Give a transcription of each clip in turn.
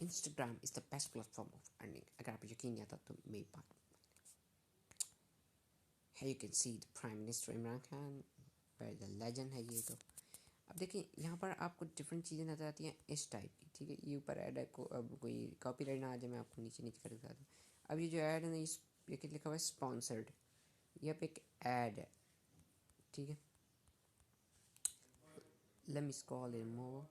Instagram is the best platform of earning. अगर आप यकीन नहीं आता तो मेरी बात है। You can see the prime minister Imran Khan, the legend है ये। तो अब देखिए यहाँ पर आपको डिफरेंट चीज़ें नज़र आती हैं इस टाइप की, ठीक है। ये ऊपर ऐड है को अब कोई कॉपीराइट ना आ जाए, मैं आपको नीचे नीचे कर दिखाता हूँ। अब ये जो ऐड है ना, ये लिखा हुआ है स्पॉन्सर्ड, यहाँ पे एक ऐड है, ठीक है। लेट मी स्क्रॉल इन मोर।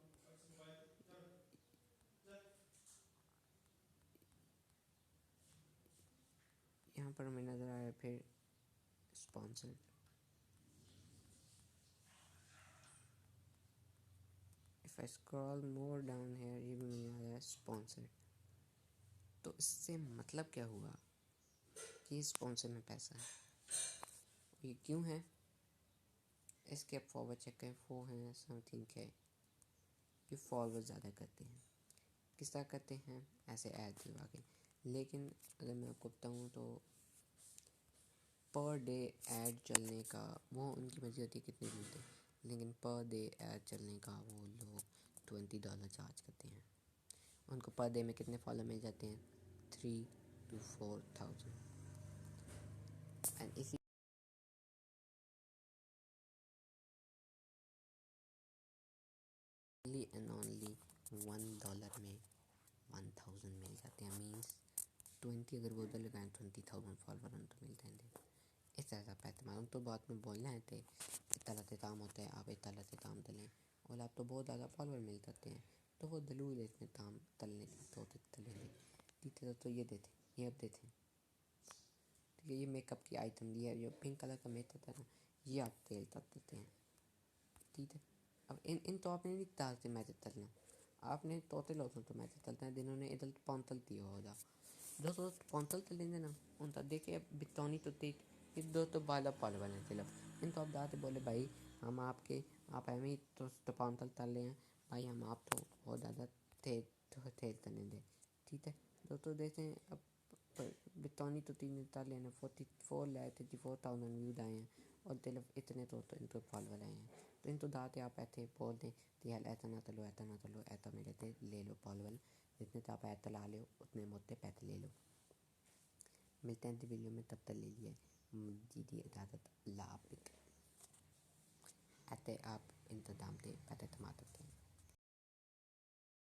यहाँ पर हमें नज़र आया फिर sponsored, if I scroll more down here ये भी मुझे आ रहा है स्पॉन्सर्ड। तो इससे मतलब क्या हुआ कि स्पॉन्सर में पैसा है। ये क्यों है इसके आप फॉरवर्ड चेक करें, 4 हैं समथिंग के। ये फॉलोअर ज़्यादा करते हैं, किस तरह करते हैं, ऐसे ऐड दिलवा के। लेकिन अगर मैं आपको बताऊँ तो पर डे ऐड चलने का वो उनकी मर्जी होती है कितने मिलते हैं, लेकिन पर डे ऐड चलने का वो लोग $20 चार्ज करते हैं। उनको पर डे में कितने फॉलोअर मिल जाते हैं, 3 to 4,000। एंड इसी एंड ओनली $1 में 1000 मिल जाते हैं। मीन्स 20 अगर वो उधर लगाएं 20,000 फॉलोअर उनको मिल जाएंगे। इस तरह का पैसे मालूम तो बात में बोलना है थे इतना से काम होता है, आप इतना से काम तलें और आप तो बहुत ज़्यादा फॉलोअर मिल जाते हैं, तो वो दलूल इतने काम तलने तो तलेंगे दीते तो ये देते, ये अब देते। ठीक है, ये मेकअप की आइटम दी है, जो पिंक कलर का मेकअप है ना, ये आप तेल तल देते हैं, ठीक है। अब इन तो आपने नहीं डालते मैजिक तलना, आपने तोते लोगों तो मैजिक तलते हैं जिन्होंने इधर पौंतल दिया होगा जो पौंतल तलेंगे ना उन तक देखे बितौनी तो देख दो तो बाला पाल बने चलो इन तो आप दाते बोले भाई हम आपके आप एम ही तो पौंतल तल रहे हैं भाई, हम आप तो बहुत ज़्यादा थे तने दे, ठीक है। तो देते हैं अब बितौनी तो 3 तार लेना 44 लाख 34,000 व्यूज आए हैं और दिल इतने तो इन पर फॉलोअर आए हैं, तो इन तो दाते आप ऐसे बोल दें कि यार ऐसा ना तलो ऐसा ना तलो ऐसा मेरे थे ले लो फॉलोअर, जितने तो आप ऐसा ला लो उतने मोटे पैसे ले लो। मिलते हैं वीडियो में, तब तक ले लिए दीदी इजाज़त, अल्लाह हाफ़िज़। ऐसे आप इंतज़ाम थे पैसे कमा सकते हैं।